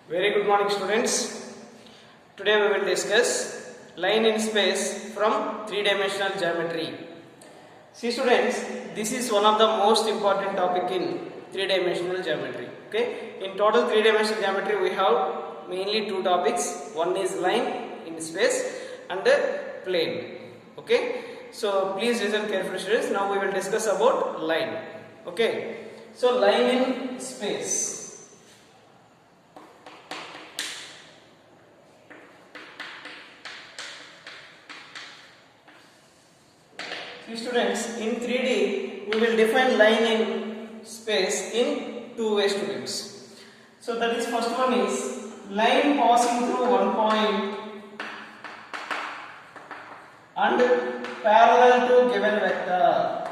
Very good morning, students. Today we will discuss line in space from three-dimensional geometry. See, students, this is one of the most important topic in three-dimensional geometry. Okay, in total three-dimensional geometry we have mainly two topics. One is line in space and plane. Okay, so please listen carefully, students. Now we will discuss about line. Okay, so line in space. Students, in 3D we will define line in space in two ways, students. So that is, first one is line passing through one point and parallel to given vector.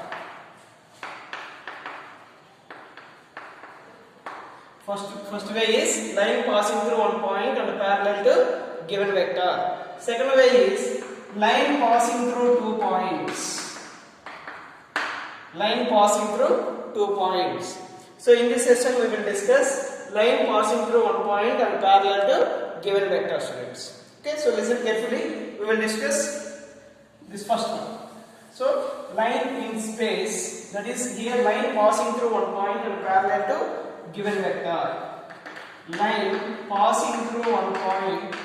First way is line passing through one point and parallel to given vector. Second way is line passing through 2 points. Line passing through 2 points. So in this session we will discuss line passing through one point and parallel to given vector, students. Okay, so listen carefully. We will discuss this first one. So line in space, that is here line passing through one point and parallel to given vector. Line passing through one point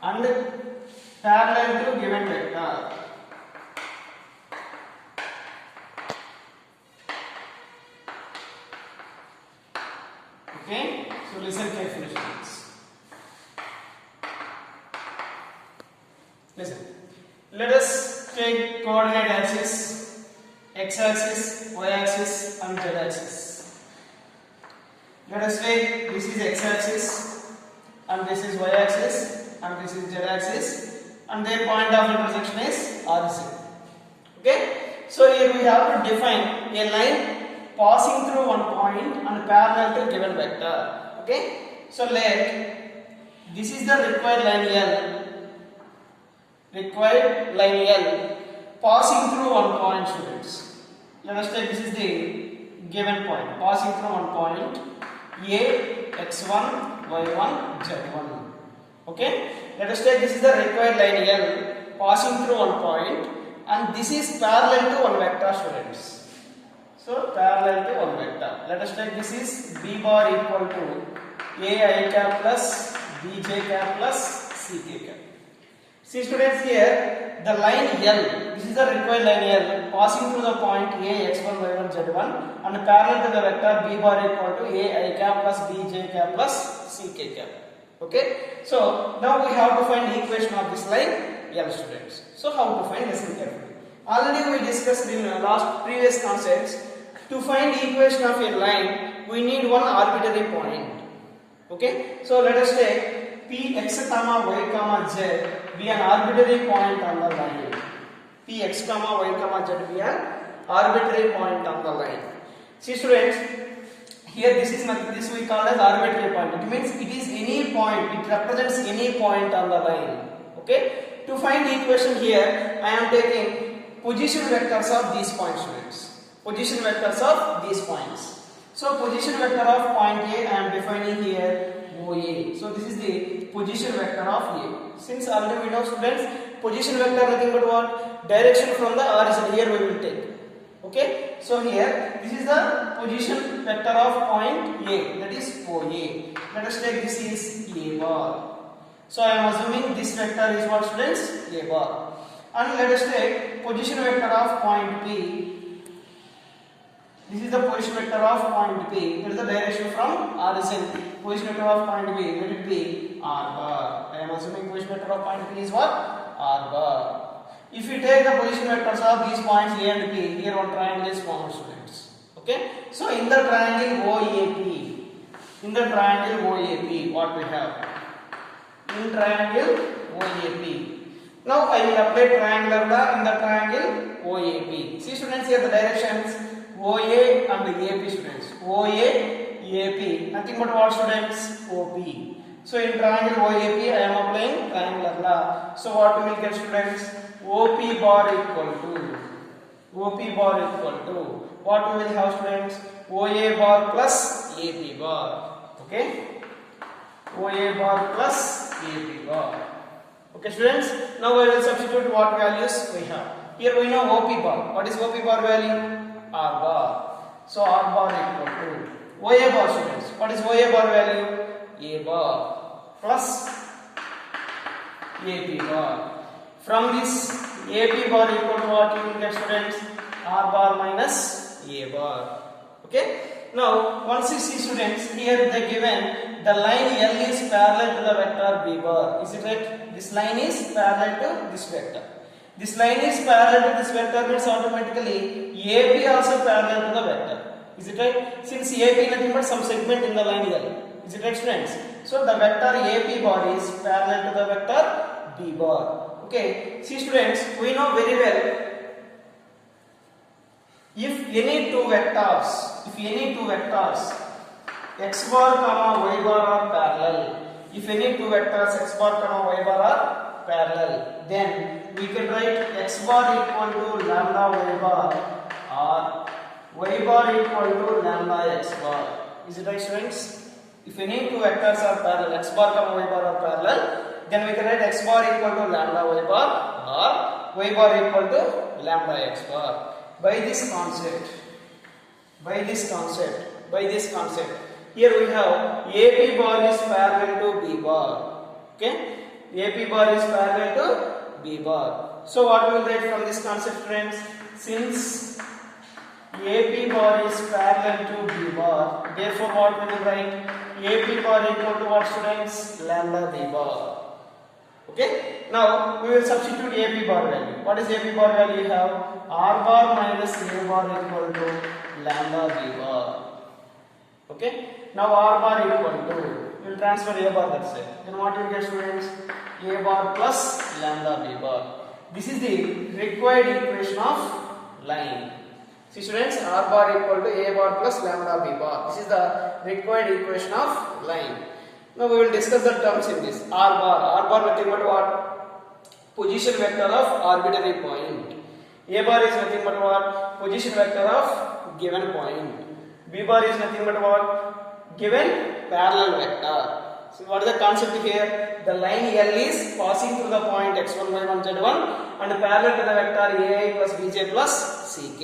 and parallel to given vector. Okay, so listen carefully, students. Listen. Let us take coordinate axis, x-axis, y-axis and z-axis. Let us take this is x-axis and this is y-axis and this is z-axis and their point of intersection is origin. Okay, so here we have to define a line passing through one point and parallel to given vector. Okay, so let this is the required line L passing through one point, students. Let us take this is the given point passing through one point A, x1, y1, z1. Okay, let us take this is the required line L passing through one point and this is parallel to one vector, students. So parallel to one vector. Let us take this is b bar equal to a I cap plus b j cap plus c k cap. See, students, here the line L, this is the required line L passing through the point a x1, y1, z1 and parallel to the vector b bar equal to a I cap plus b j cap plus c k cap. Okay, so now we have to find the equation of this line L, students. So how to find? Listen carefully. Already we discussed in previous concepts. To find the equation of a line, we need one arbitrary point. Okay, so let us take p x comma y comma z be an arbitrary point on the line. P x comma y comma z be an arbitrary point on the line. See, students, here this is nothing, this we call as arbitrary point. It means it is any point, it represents any point on the line. Okay, to find the equation here I am taking position vectors of these points, students. Position vectors of these points. So position vector of point A I am defining here OA. So this is the position vector of A. Since already we know, students, position vector nothing but what? Direction from the origin. Here we will take. Okay, so here this is the position vector of point A, that is OA. Let us take this is A bar. So I am assuming this vector is what, students? A bar. And let us take position vector of point P. This is the position vector of point P. That is the direction from origin. Position vector of point P, let it be R bar. I am assuming position vector of point P is what? R bar. If we take the position vectors of these points A and P, here one triangle is formed, students. Okay, so in the triangle OAP, what we have? In triangle OAP. Now I will apply triangular law in the triangle OAP. See, students, here the directions OA and AP, students. OA, AP, nothing but what, students? OP. So in triangle OAP I am applying triangular law. So what we will get, students? OP bar equal to OP bar equal to what we will have, students? OA bar plus AP bar. Okay, OA bar plus AP bar. Okay, students, now we will substitute what values we have. Here we know OP bar. What is OP bar value? R bar. So R bar equal to OA bar, students. What is OA bar value? A bar plus AP bar. From this AP bar equal to what you will get, students? R bar minus A bar. Okay. Now once you see, students, here they given the line L is parallel to the vector B bar. Is it right? This line is parallel to this vector. This line is parallel to this vector means automatically AP also parallel to the vector. Is it right? Since AP is nothing but some segment in the line L. Is it right, students? So the vector AP bar is parallel to the vector B bar. Okay. See, students, we know very well, if any two vectors x bar comma y bar are parallel, if any two vectors x bar comma y bar are parallel, then we can write x bar equal to lambda y bar or y bar equal to lambda x bar. Is it right, students? If any two vectors are parallel, x bar comma y bar are parallel, then we can write x bar equal to lambda y bar or y bar equal to lambda x bar. By this concept, here we have AP bar is parallel to B bar. Okay, AP bar is parallel to B bar. So what we will write from this concept, friends? Since AP bar is parallel to B bar, therefore what we will write? AP bar equal to what, students? Lambda B bar. Okay, now we will substitute AP bar value. What is AP bar value? You have R bar minus A bar equal to lambda B bar. Okay, now R bar equal to, we will transfer A bar that side. Then what you get, students? A bar plus lambda B bar. This is the required equation of line. See, students, R bar equal to A bar plus lambda B bar. This is the required equation of line. Now we will discuss the terms in this. R bar nothing but what? Position vector of arbitrary point. A bar is nothing but what? Position vector of given point. B bar is nothing but what? Given parallel vector. So what is the concept here? The line L is passing through the point x1, y1, z1 and parallel to the vector ai plus bj plus ck.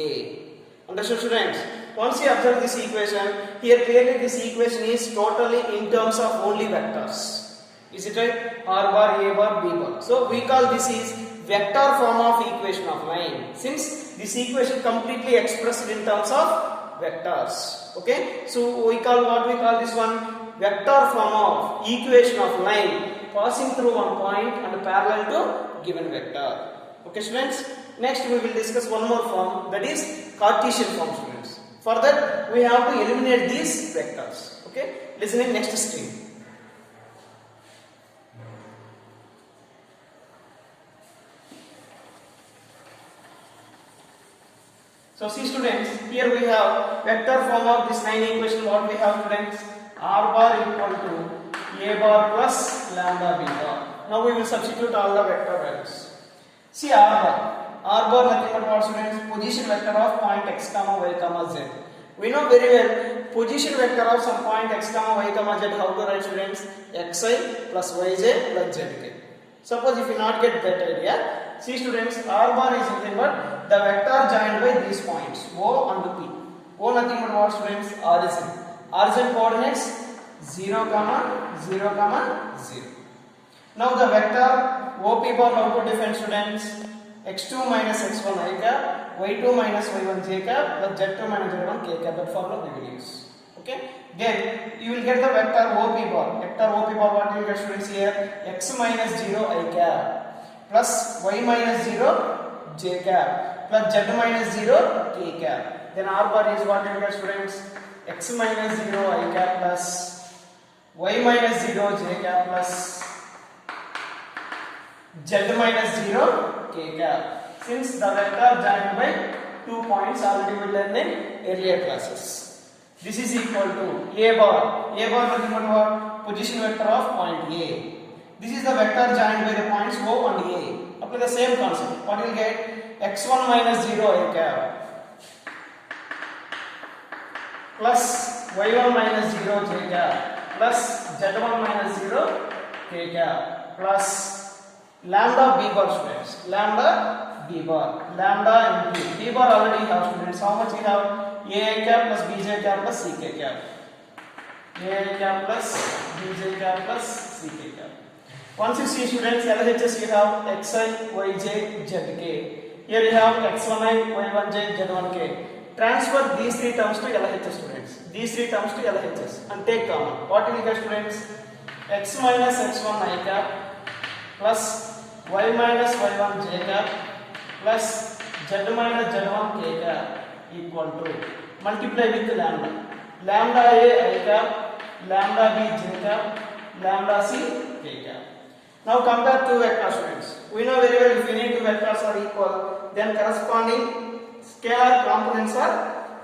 Understood, students? Once you observe this equation, here clearly this equation is totally in terms of only vectors. Is it right? R bar, A bar, B bar. So we call this is vector form of equation of line. Since this equation completely expressed in terms of vectors. Okay? So we call this one? Vector form of equation of line passing through one point and parallel to given vector. Okay, students? Next we will discuss one more form, that is Cartesian form, students. For that we have to eliminate these vectors. Okay, listen in next stream. So see, students, here we have vector form of this line equation. What we have, students? R bar equal to A bar plus lambda B bar. Now we will substitute all the vector values. See, R bar nothing but what, students? Position vector of point x comma y comma z. We know very well position vector of some point x comma y comma z. How to write, students? Xi plus yj plus zk. Suppose if you not get that idea, see, students, R bar is nothing but the vector joined by these points O and P. O nothing but what, students? Origin. Origin coordinates 0, 0, 0. Now the vector OP bar how to define, students? x2 minus x1 I cap, y2 minus y1 j cap plus z2 minus z1 k cap. That formula we will use. Okay. Then you will get the vector OP bar. Vector OP bar, what you will get, students, here? X minus 0 I cap plus y minus 0 j cap plus z minus 0 k cap. Then R bar is what you will get, students? X minus 0 I cap plus y minus 0 j cap plus z minus 0 k cap. Since the vector joined by 2 points already we learned in earlier classes. This is equal to A bar. A bar nothing but what? Position vector of point A. This is the vector joined by the points O and A. Apply the same concept. What you will get? X x1 minus 0 a cap plus y1 minus 0 j cap plus z1 minus 0 k cap plus lambda b bar students, lambda b bar, lambda into b bar already have students. How much we have? A cap plus bj cap plus ck cap, a cap plus bj cap plus ck cap. Once you see students, LHS you have xi, yj, zk. Here you have x1i, y1j, z1k. Transfer these three terms to LHS students. These three terms to LHS and take common. What will you get students? X minus x1 I cap plus y minus y1 j cap plus z minus z1 k cap equal to multiply with lambda. Lambda a I cap, lambda b j cap, lambda c k cap. Now compare two vector students. We know very well if any two vectors are equal, then corresponding scalar components are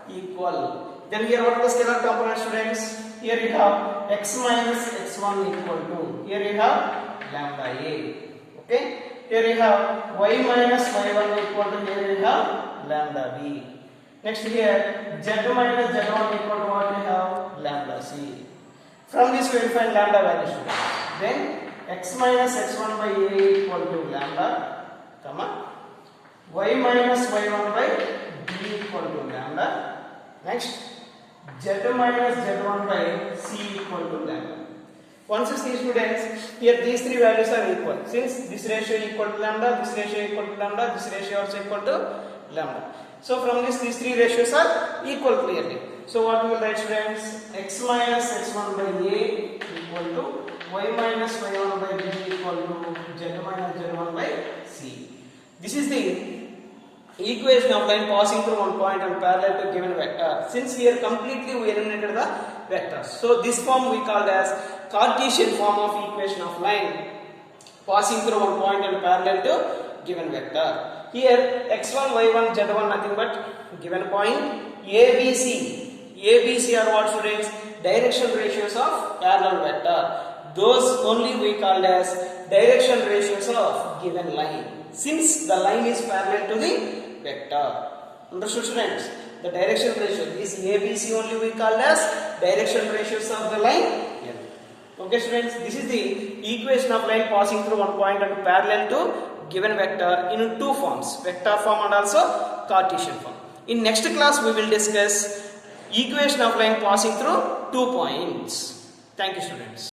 equal. Then here what are the scalar components students? Here you have x minus x1 equal to, here you have lambda a. Okay. Here you have y minus y1 equal to, here you have lambda b. Next here z minus z1 equal to what we have? Lambda c. From this we will find lambda value students. Then x minus x1 by a equal to lambda, comma y minus y1 by b equal to lambda. Next z minus z1 by c equal to lambda. Once you see students, here these three values are equal. Since this ratio equal to lambda, this ratio equal to lambda, this ratio also equal to lambda. So from this, these three ratios are equal clearly. So what we will write students? X minus x1 by a equal to y minus y1 by b equal to z minus z1 by c. This is the equation of line passing through one point and parallel to given vector. Since here completely we eliminated the vectors, so this form we called as Cartesian form of equation of line passing through one point and parallel to given vector. Here x1, y1, z1 nothing but given point. ABC are what students? Direction ratios of parallel vector. Those only we called as direction ratios of given line, since the line is parallel to the vector. Understood students? The direction ratio, this ABC only we called as direction ratios of the line. Okay students, this is the equation of line passing through one point and parallel to given vector in two forms, vector form and also Cartesian form. In next class we will discuss equation of line passing through 2 points. Thank you students.